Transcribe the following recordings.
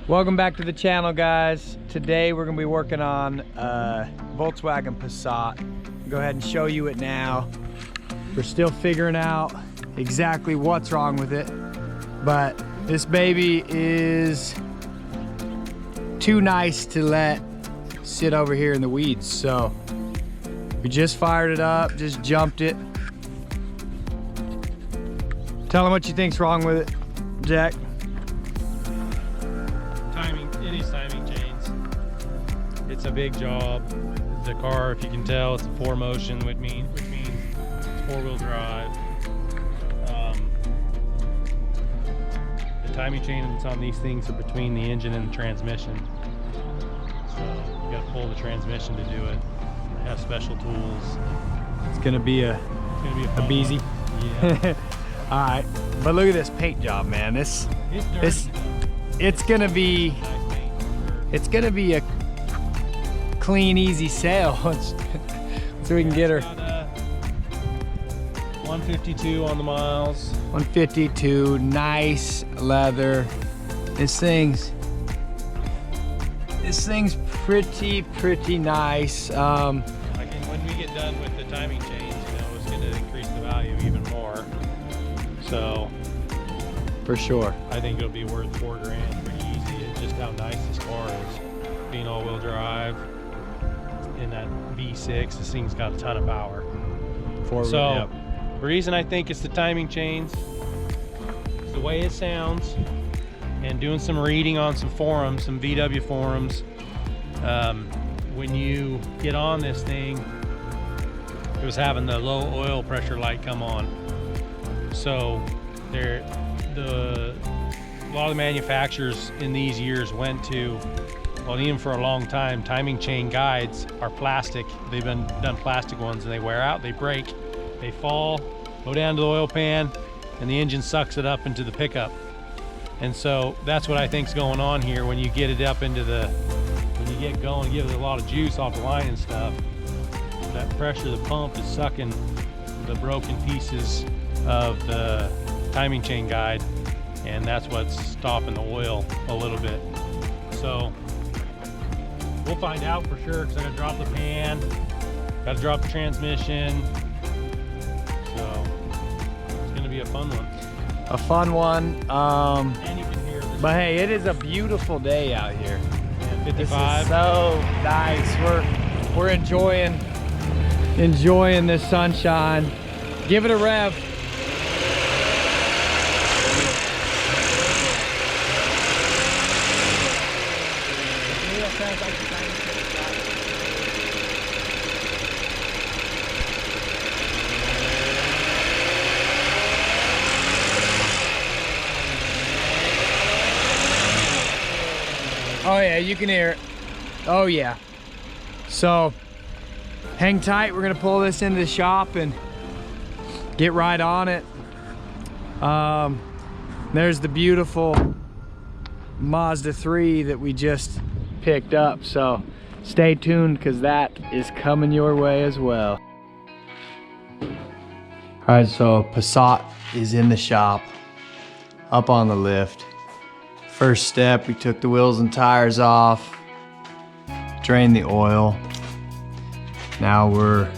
Welcome back to the channel, guys. Today we're gonna be working on Volkswagen Passat. I'll go ahead and show you it now. We're still figuring out exactly what's wrong with it, but this baby is too nice to let sit over here in the weeds. So we just fired it up, just jumped it. Tell them what you think's wrong with it, Jack. Timing chains. It's a big job. The car, if you can tell, it's a 4Motion, which means it's 4-wheel drive. The timing chains on these things are between the engine and the transmission. So you got to pull the transmission to do it. They have special tools. It's gonna be a beezy. Yeah. All right, but look at this paint job, man. It's dirty. It's gonna be a clean, easy sale so we can get her. 152 on the miles. 152, nice leather. This thing's pretty nice. When we get done with the timing chains, it's going to increase the value even more. So For sure. I think it'll be worth $4 grand pretty easy. It's just how nice this car is. Being all-wheel drive in that V6, this thing's got a ton of power. Yep. The reason I think it's the timing chains is the way it sounds, and doing some reading on some forums, some VW forums. When you get on this thing, it was having the low oil pressure light come on. So a lot of the manufacturers in these years went to, well, even for a long time, timing chain guides are plastic. They've been done plastic ones, and they wear out, they break, they fall, go down to the oil pan, and the engine sucks it up into the pickup. And so that's what I think's going on here. When you get it up into when you get going, give it a lot of juice off the line and stuff, that pressure of the pump is sucking the broken pieces of the timing chain guide, and that's what's stopping the oil a little bit. So we'll find out for sure, because I gotta drop the pan, gotta drop the transmission. So it's gonna be a fun one. A fun one. And you can hear this. But hey, it is a beautiful day out here. Yeah, 55. This is so nice. We're enjoying this sunshine. Give it a rev. Oh yeah, you can hear it. Oh yeah. So hang tight, we're gonna pull this into the shop and get right on it. There's the beautiful Mazda 3 that we just picked up, so stay tuned, because that is coming your way as well. All right, so Passat is in the shop, up on the lift. First step, we took the wheels and tires off, drained the oil. Now we're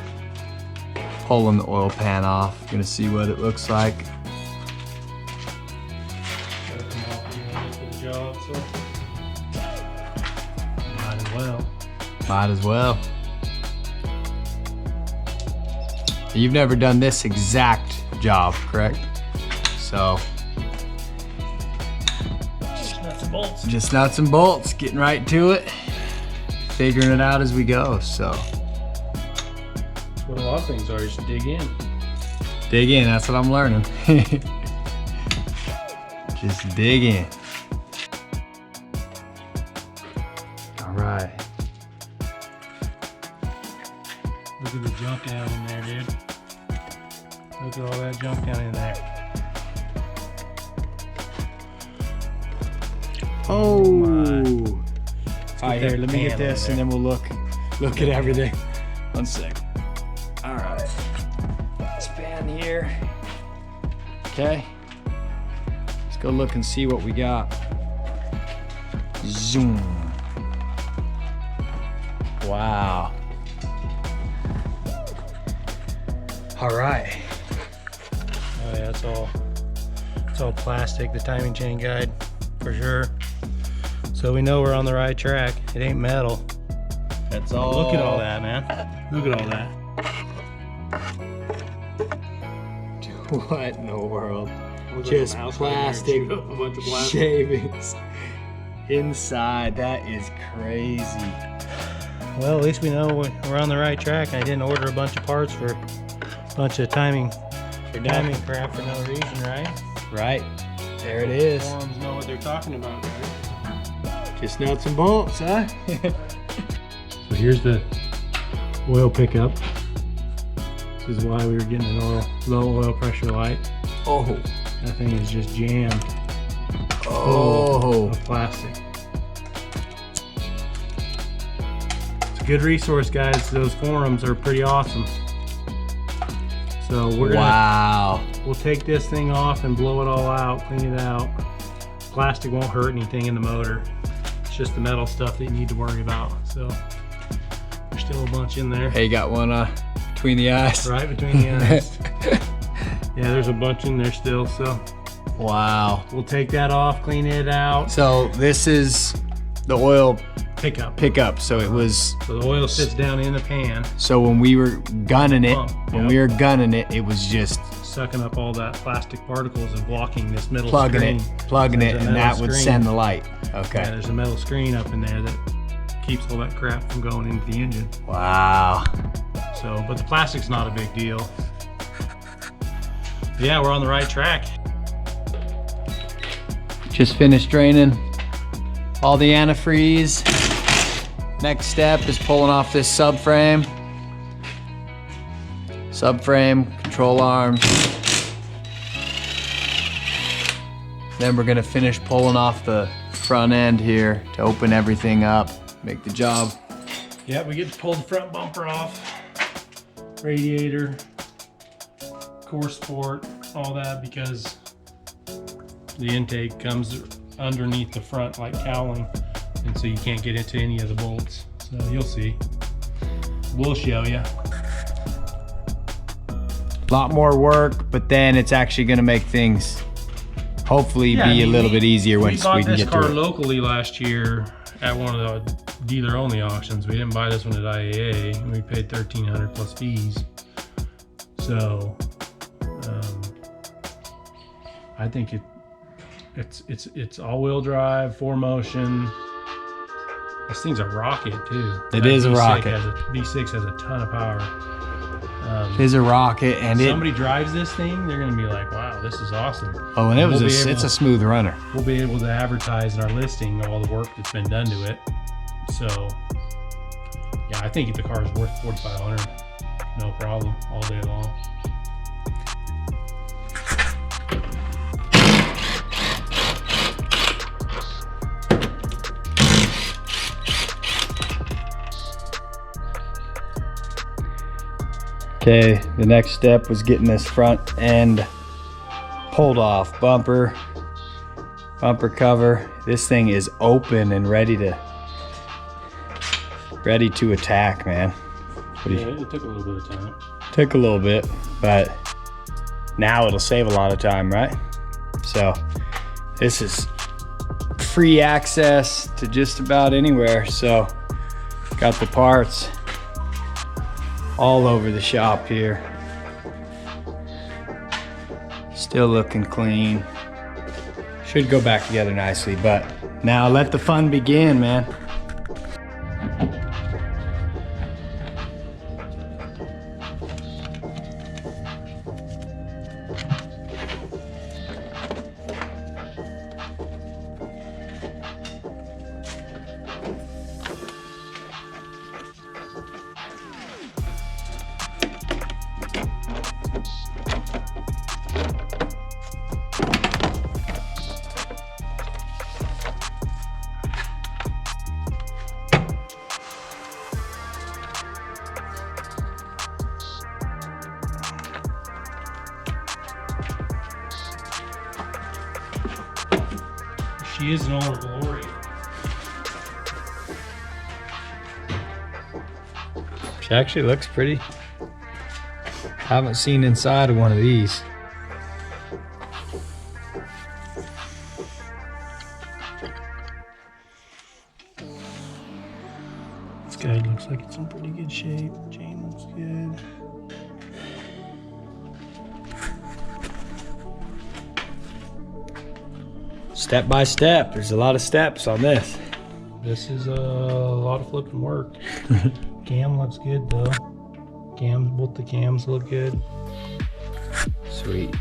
pulling the oil pan off. Gonna see what it looks like. Might as well. Might as well. You've never done this exact job, correct? So just nuts and bolts, getting right to it, figuring it out as we go. So That's what a lot of things are. You should dig in. dig in, that's what I'm learning. Just dig in. All right. Look at the junk down in there, dude. Look at all that junk down in there. Oh. my. All right, here, let me get this and then we'll look at everything. One sec. All right. Span here. Okay. Let's go look and see what we got. Zoom. Wow. All right. Oh yeah, it's all plastic, the timing chain guide, for sure. So we know we're on the right track. It ain't metal. That's all. Look at all that, man. Look at all that. What in the world? Just Just plastic shavings inside. That is crazy. Well, at least we know we're on the right track. I didn't order a bunch of parts for a bunch of timing crap for no reason, right? Right. There it is. Forums know what they're talking about, right? Just nuts and bolts, huh? So here's the oil pickup. This is why we were getting an low oil pressure light. Oh. That thing is just jammed. Oh. Of plastic. It's a good resource, guys. Those forums are pretty awesome. So we'll take this thing off and blow it all out, clean it out. Plastic won't hurt anything in the motor. It's just the metal stuff that you need to worry about. So there's still a bunch in there. Hey, you got one between the eyes? Right between the eyes. Yeah, there's a bunch in there still, so. Wow. We'll take that off, clean it out. So this is the oil Pickup. So it was. So the oil sits down in the pan. So when we were gunning it, it was just sucking up all that plastic particles and blocking this middle plugging screen. it, and that would send the light. Okay. Yeah, there's a metal screen up in there that keeps all that crap from going into the engine. Wow. So, but the plastic's not a big deal. Yeah, we're on the right track. Just finished draining all the antifreeze. Next step is pulling off this subframe. Control arms. Then we're gonna finish pulling off the front end here to open everything up, make the job. Yeah, we get to pull the front bumper off, radiator, core support, all that, because the intake comes underneath the front like cowling, and so you can't get into any of the bolts. So you'll see. We'll show you. A lot more work, but then it's actually gonna make things hopefully be a little bit easier once we can get to it. We bought this car locally last year at one of the dealer-only auctions. We didn't buy this one at IAA, and we paid $1,300 plus fees. So I think it's all-wheel drive, 4Motion. This thing's a rocket too. It is a rocket. V6 has a ton of power. It is a rocket, and somebody drives this thing, they're gonna be like, "Wow, this is awesome." Oh, and it's a smooth runner. We'll be able to advertise in our listing all the work that's been done to it. So, yeah, I think the car is worth $4,500, no problem, all day long. Okay, the next step was getting this front end pulled off. Bumper cover. This thing is open and ready to attack, man. It took a little bit of time. Took a little bit, but now it'll save a lot of time, right? So this is free access to just about anywhere. So got the parts all over the shop here. Still looking clean. Should go back together nicely, but now let the fun begin, man. She is in all her glory. She actually looks pretty. Haven't seen inside of one of these. This guy looks like it's in pretty good shape. Chain looks good. Step by step, there's a lot of steps on this. This is a lot of flipping work. Cam looks good though. Both the cams look good. Sweet.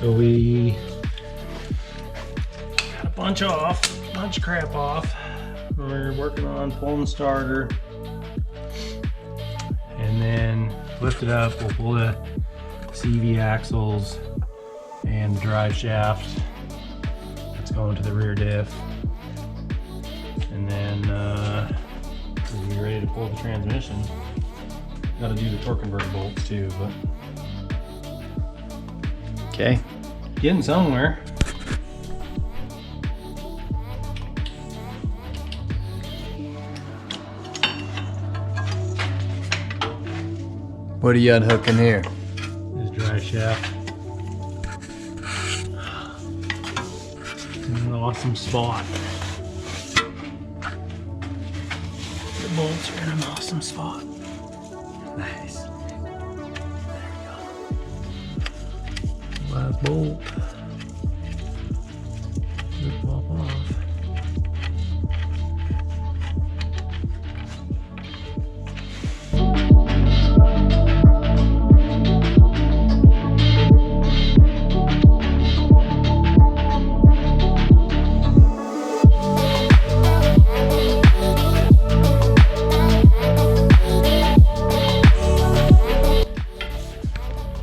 So we got a bunch of crap off. We're working on pulling the starter. And then lift it up, we'll pull the CV axles and drive shaft. That's going to the rear diff. And then we'll be ready to pull the transmission. Got to do the torque converter bolts too, but Okay. getting somewhere. What are you unhooking here? This drive shaft. In an awesome spot. The bolts are in an awesome spot. Nice. Last bolt. Should pop off.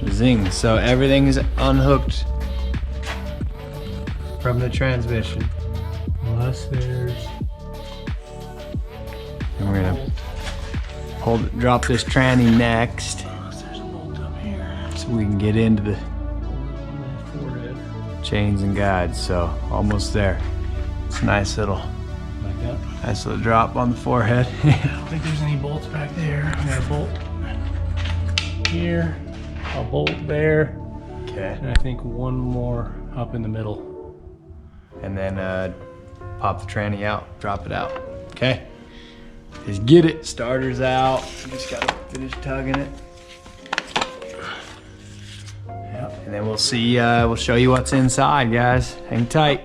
Zing. So everything is unhooked from the transmission. Unless there's And we're gonna drop this tranny next there's a bolt up here. so we can get into the On my forehead. chains and guides. So almost there. It's a nice little drop on the forehead. I don't think there's any bolts back there. I got a bolt here, a bolt there, Okay. and I think one more up in the middle. And then pop the tranny out, drop it out. Okay. Just get it. Starter's out. You just gotta finish tugging it. Yep. And then we'll see, we'll show you what's inside, guys. Hang tight.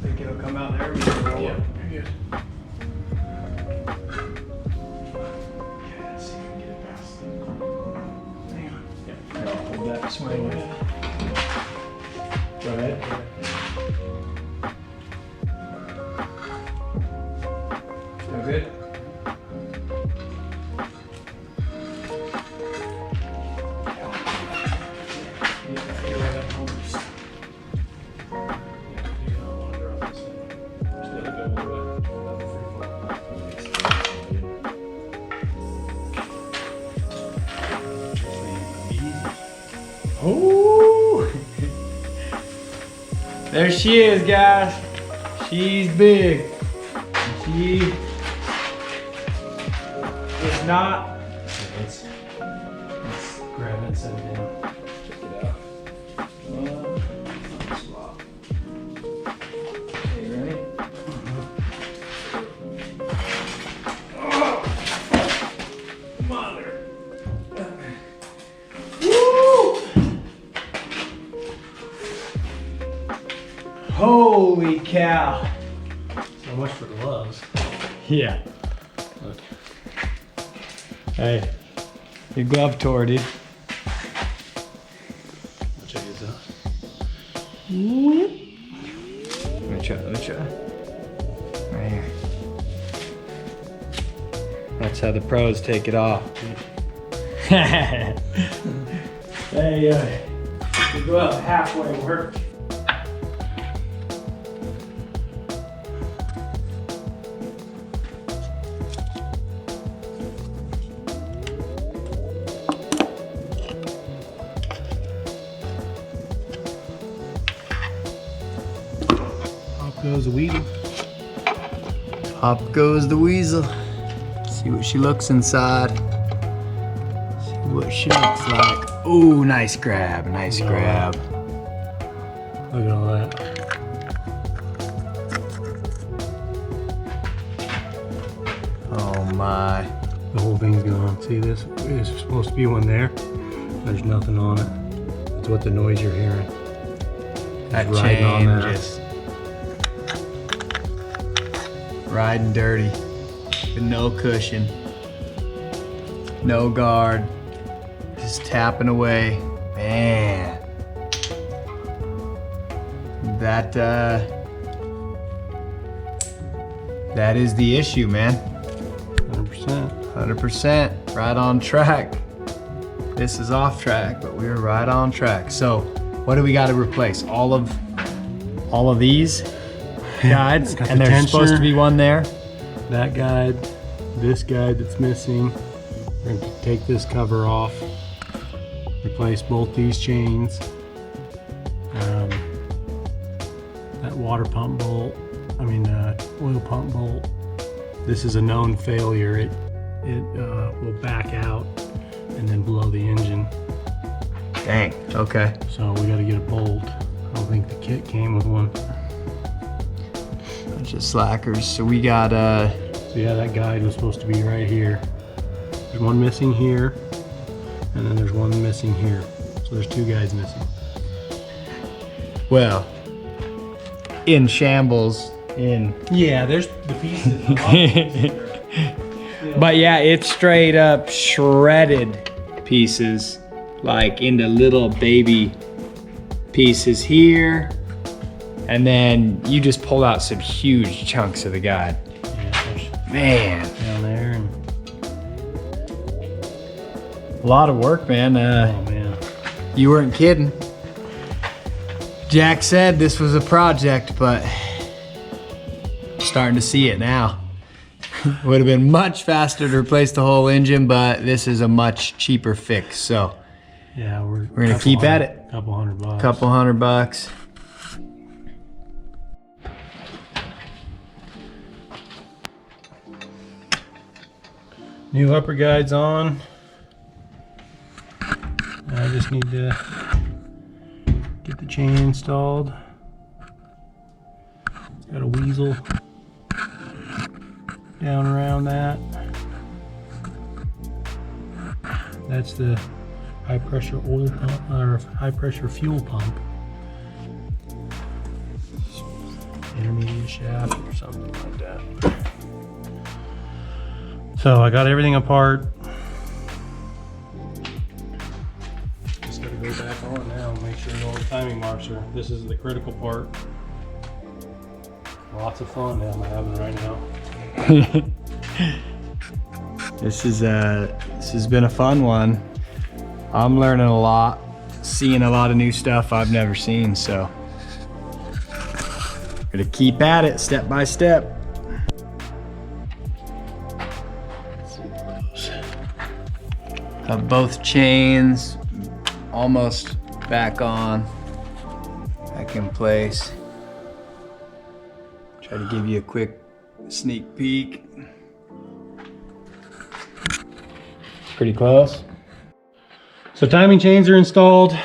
Think it'll come out there? Yeah, you're good. Okay, let's see if we can get it past. Hang on. Yeah. Hold that swing. Go ahead. Still good? Oh! There she is, guys. She's big. She is not. Let's grab it and set it down. Check it out. Okay, ready? Mother. Holy cow. So much for gloves. Yeah. Look. Hey, your glove tore, dude. I'll check this out. Let me try. Right here. That's how the pros take it off. Hey, the glove halfway worked. Up goes the weasel. Up goes the weasel. See what she looks inside. See what she looks like. Oh, nice grab, nice grab. Look at all that. Oh my. The whole thing's gone. See this? There's supposed to be one there. There's nothing on it. That's what the noise you're hearing. That It's riding on chain that. just riding dirty. With no cushion. No guard. Just tapping away. Man. That is the issue, man. 100%. 100%, right on track. This is off track, but we were right on track. So, what do we got to replace? All of these guides, Got and the there's supposed to tensioner. be one there. That guide, this guide that's missing. We're going to take this cover off. Replace both these chains. That water pump bolt, oil pump bolt. This is a known failure. It will back out and then blow the engine. Dang. Okay. So we got to get a bolt. I don't think the kit came with one. Bunch of slackers. So we got So yeah, that guide was supposed to be right here. There's one missing here, and then there's one missing here. So there's two guides missing. well, in shambles. Yeah, there's the pieces. But yeah, it's straight up shredded pieces, like into little baby pieces here. And then you just pulled out some huge chunks of the guide. Yeah, there's Man, down there, and a lot of work, man. oh man, You weren't kidding. Jack said this was a project, but starting to see it now. Would have been much faster to replace the whole engine, but this is a much cheaper fix. So yeah, we're gonna keep at it. Couple $100. couple $100. New upper guides on. I just need to get the chain installed. It's got a weasel down around that. That's the high pressure oil pump, or high pressure fuel pump. Intermediate shaft or something like that. So I got everything apart. Just gotta go back on now and make sure all the timing marks are. This is the critical part. Lots of fun I'm having right now. This has been a fun one. I'm learning a lot, seeing a lot of new stuff I've never seen, so gonna keep at it step by step. Got both chains almost back in place. Try to give you a quick sneak peek. Pretty close. So timing chains are installed.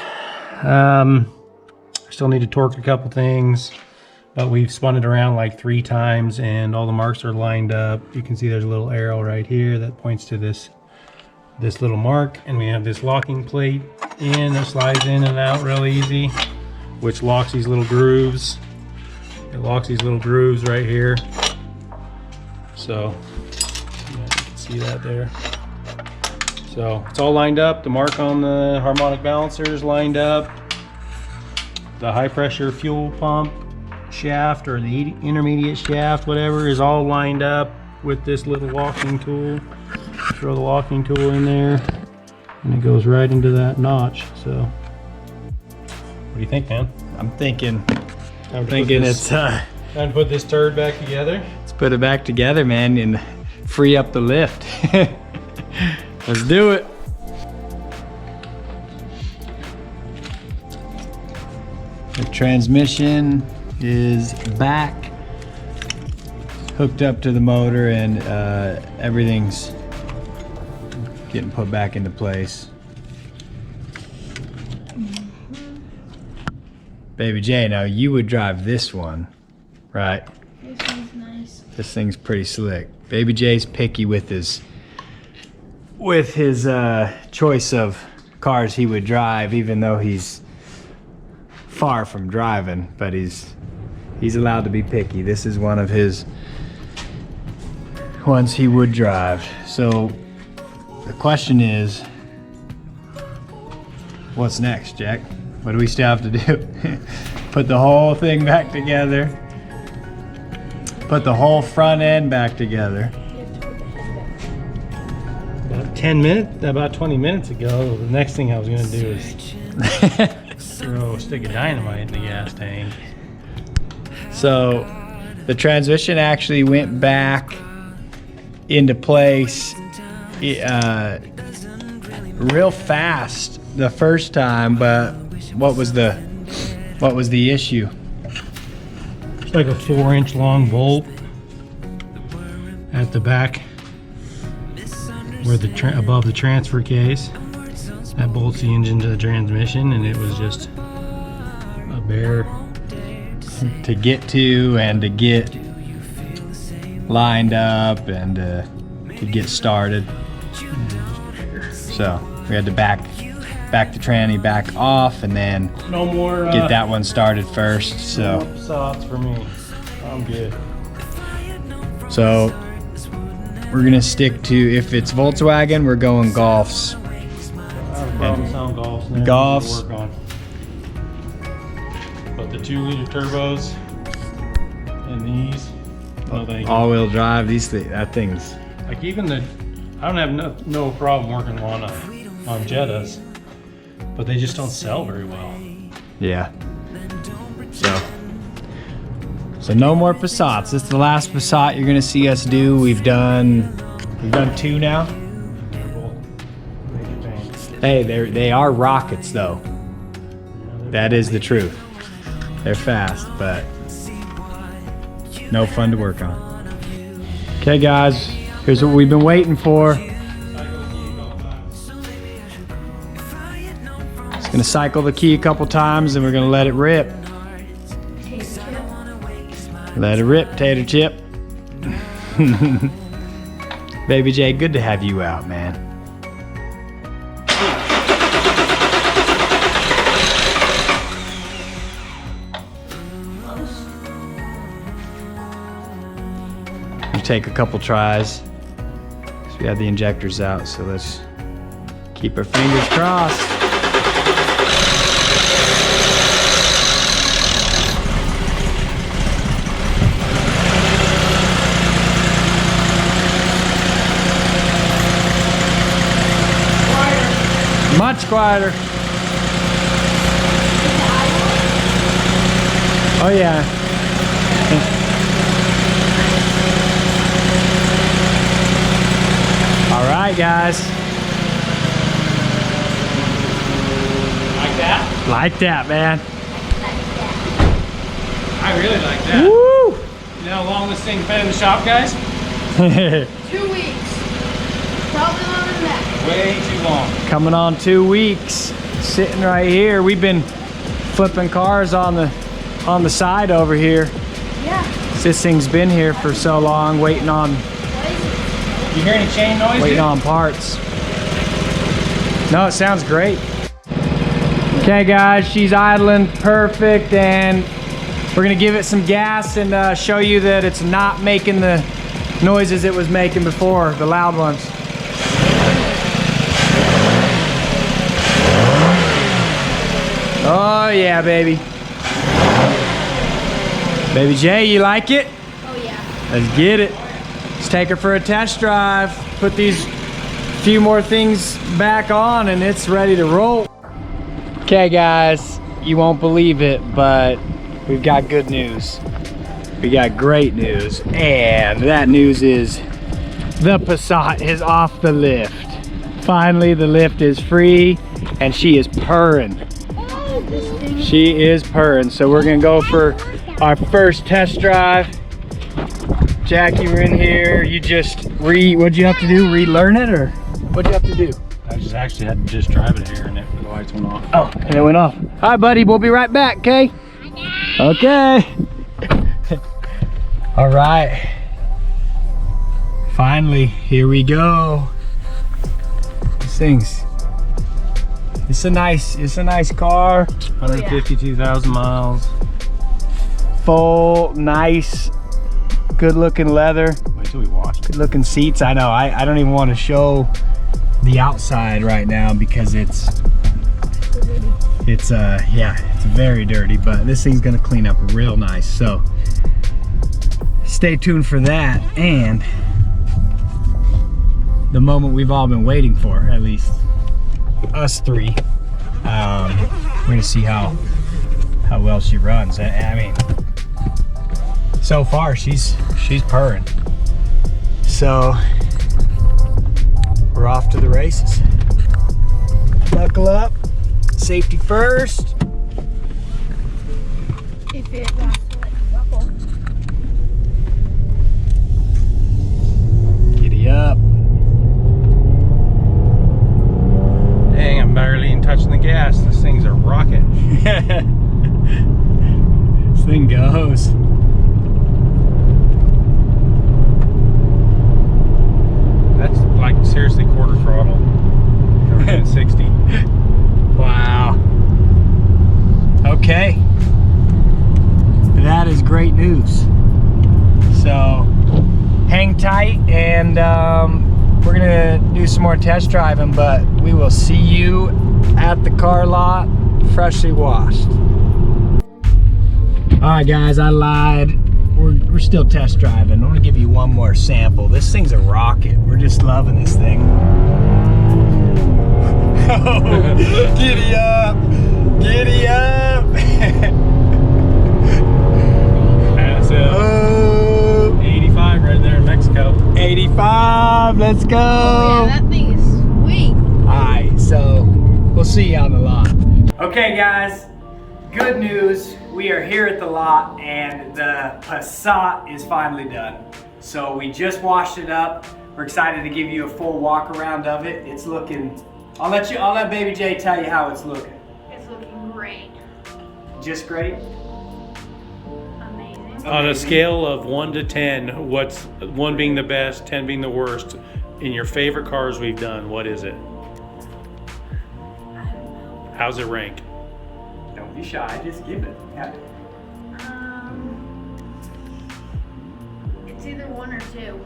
Still need to torque a couple things, but we've spun it around like 3 times and all the marks are lined up. You can see there's a little arrow right here that points to this little mark, and we have this locking plate in that slides in and out real easy, which locks these little grooves. It locks these little grooves right here. So yeah, you can see that there. So it's all lined up. The mark on the harmonic balancer is lined up. The high pressure fuel pump shaft or the intermediate shaft, whatever, is all lined up with this little locking tool. Throw the locking tool in there and it goes right into that notch. So what do you think, man? I'm thinking it's time to put this turd back together. Let's put it back together, man, and free up the lift. Let's do it. The transmission is back, hooked up to the motor, and everything's getting put back into place. Baby J, now you would drive this one, right? This one's nice. This thing's pretty slick. Baby J's picky with his choice of cars he would drive, even though he's far from driving, but he's allowed to be picky. This is one of his ones he would drive. So the question is, what's next, Jack? What do we still have to do? Put the whole thing back together. Put the whole front end back together. About 20 minutes ago, the next thing I was gonna do is throw a stick of dynamite in the gas tank. So the transmission actually went back into place real fast the first time, but what was the issue? It's like a 4-inch long bolt at the back where above the transfer case. That bolts the engine to the transmission, and it was just a bear to get to and to get lined up and to get started. So we had to back the tranny back off and then no more get that one started first. So no Passats for me. I'm good. So we're gonna stick to, if it's Volkswagen, we're going Golfs. Sound Golfs now. Golfs. To work on. But the 2-liter turbos and these, no thank you. All-wheel drive, that thing's Like even I don't have no problem working on Jettas, but they just don't sell very well. yeah. So no more Passats. This is the last Passat you're gonna see us do. We've done 2 now. Hey, they are rockets though. That is the truth. They're fast, but no fun to work on. Okay guys, here's what we've been waiting for. It's gonna cycle the key a couple times and we're gonna let it rip. Let it rip, Tater Chip. Baby J, good to have you out, man. We'll take a couple tries. So we have the injectors out, so let's keep our fingers crossed. Much quieter. Oh yeah. All right, guys. Like that? Like that, man. I really like that. Woo! You know how long this thing's been in the shop, guys? 2 weeks. Probably longer than that. Way too long. Coming on 2 weeks. Sitting right here. We've been flipping cars on the side over here. Yeah. This thing's been here for so long, waiting on You hear any chain noise? waiting dude? on parts. No, it sounds great. Okay guys, she's idling perfect, and we're gonna give it some gas and show you that it's not making the noises it was making before, the loud ones. Oh yeah, baby. Baby J, you like it? Oh yeah. Let's get it. Let's take her for a test drive. Put these few more things back on and it's ready to roll. Okay guys, you won't believe it, but we've got good news. We got great news, and that news is the Passat is off the lift. Finally, the lift is free and she is purring. She is purring. So we're gonna go for our first test drive. Jackie, we're in here. You just what'd you have to do? Relearn it, or what'd you have to do? I just actually had to just drive it here and the lights went off. Oh, and it went off. All right, buddy, we'll be right back, okay? Okay. All right. Finally, here we go. This thing's, it's a nice car. 152,000 miles. Full, nice, good looking leather. Wait till we wash it. Good looking seats. I know, I don't even want to show the outside right now because it's very dirty, but this thing's gonna clean up real nice. So stay tuned for that, and the moment we've all been waiting for, at least us three. We're gonna see how well she runs. I mean, so far she's purring. So we're off to the races. Buckle up, safety first. If it wants to let you buckle. Giddy up. Dang, I'm barely even touching the gas. This thing's a rocket. This thing goes. That's like seriously quarter throttle. We're at 60. Wow. Okay. That is great news. So hang tight, and we're gonna do some more test driving, but we will see you at the car lot, freshly washed. All right guys, I lied. We're still test driving. I'm gonna give you one more sample. This thing's a rocket. We're just loving this thing. Oh, giddy up, giddy up. That's it. 85 right there in Mexico. 85, let's go. Oh yeah, that thing is sweet. Alright, so we'll see you on the lot. Okay guys, good news. We are here at the lot and the Passat is finally done. So we just washed it up. We're excited to give you a full walk around of it. It's looking, I'll let Baby J tell you how it's looking. It's looking great. Just great? Amazing. On a scale of 1 to 10, what's 1 being the best, 10 being the worst, in your favorite cars we've done, what is it? How's it rank? Don't be shy, just give it. Yeah. It's either 1 or 2.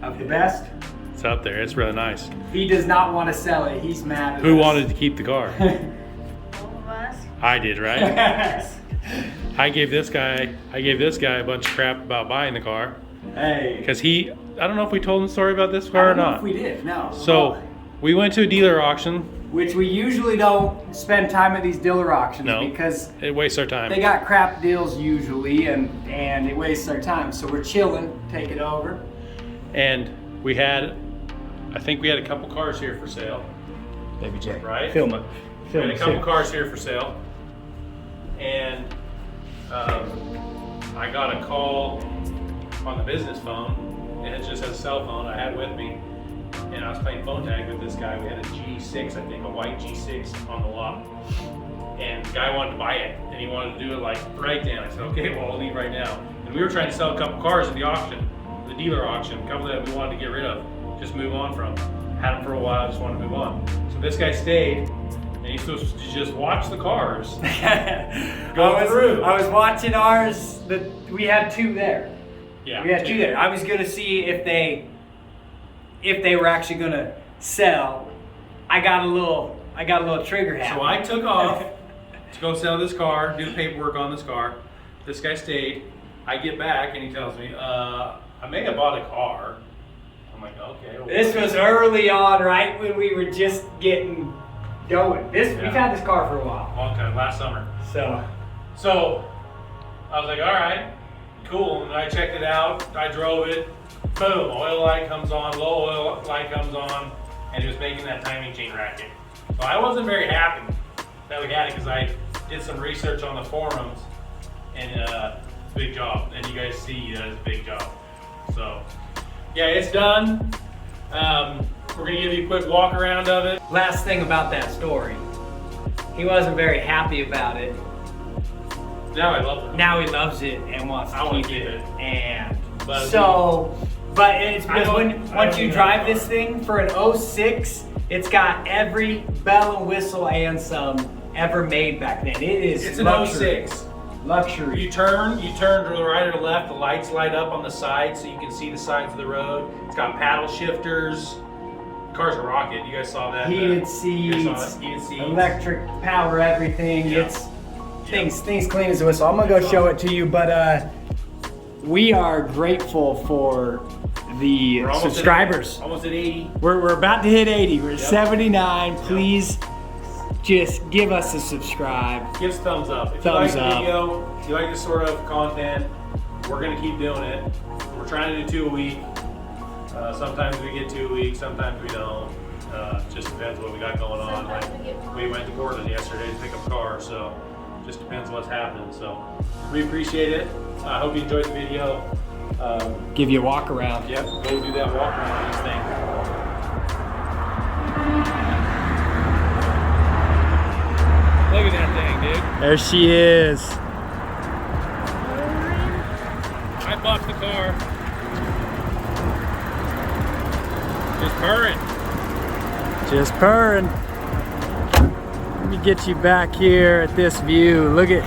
Of the best? It's up there. It's really nice. He does not want to sell it. He's mad at Who us. wanted to keep the car? All of us. I did, right? I gave this guy a bunch of crap about buying the car Hey. because I don't know if we told him the story about this car or I don't know not. if we did, no. So we went to a dealer auction. Which we usually don't spend time at these dealer auctions because It wastes our time. they got crap deals usually, and it wastes our time. So we're chilling, take it over. And I think we had a couple cars here for sale. Baby J, Right? film it. We had a couple cars here for sale. And I got a call on the business phone, and it just has a cell phone I had with me. And I was playing phone tag with this guy. We had a G6, I think, a white G6 on the lot. And the guy wanted to buy it, and he wanted to do it like right then. I said, okay, well, I'll leave right now. And we were trying to sell a couple cars at the auction, the dealer auction, a couple that we wanted to get rid of, just move on from. Had them for a while, just wanted to move on. So this guy stayed, and he's supposed to just watch the cars go through. I was watching ours. We had 2 there. Yeah, We had 2 there. I was gonna see if they were actually gonna sell. I got a little trigger happy. So I took off, to go sell this car, do the paperwork on this car. This guy stayed. I get back and he tells me, I may have bought a car. I'm like, okay. Well, This was early on, right when we were just getting going. We've had this car for a while. Long time, last summer. So I was like, all right, cool. And I checked it out. I drove it. Boom, oil light comes on, low oil light comes on, and it was making that timing chain racket. So I wasn't very happy that we had it because I did some research on the forums, and it's a big job. And you guys see that it's a big job. So yeah, it's done. We're gonna give you a quick walk around of it. last thing about that story, he wasn't very happy about it. Now I love it. Now he loves it and wants to keep it. And But but it's because once you drive car. this thing for an 06, it's got every bell and whistle and some ever made back then. It's an luxury. 06. Luxury. You turn to the right or the left, the lights light up on the side so you can see the sides of the road. It's got paddle shifters. The car's a rocket. You guys saw that? Heated You guys saw seats, it? Heated seats. electric power, everything. Yeah. It's things clean as a whistle. I'm gonna go show it to you, but we are grateful for the We're subscribers. Almost at 80. We're about to hit 80. We're at Yep. 79. Please just give us a subscribe. Give us a thumbs up. If Thumbs you like up. the video, if you like this sort of content, we're gonna keep doing it. We're trying to do 2 a week. Sometimes we get 2 a week, sometimes we don't. Just depends what we got going on. Like, we went to Portland yesterday to pick up cars, so just depends what's happening. So we appreciate it. I hope you enjoyed the video. Give you a walk around. Yep, go do that walk around this thing. Look at that thing, dude. There she is. I buffed the car. Just purring. Just purring. Let me get you back here at this view. Look at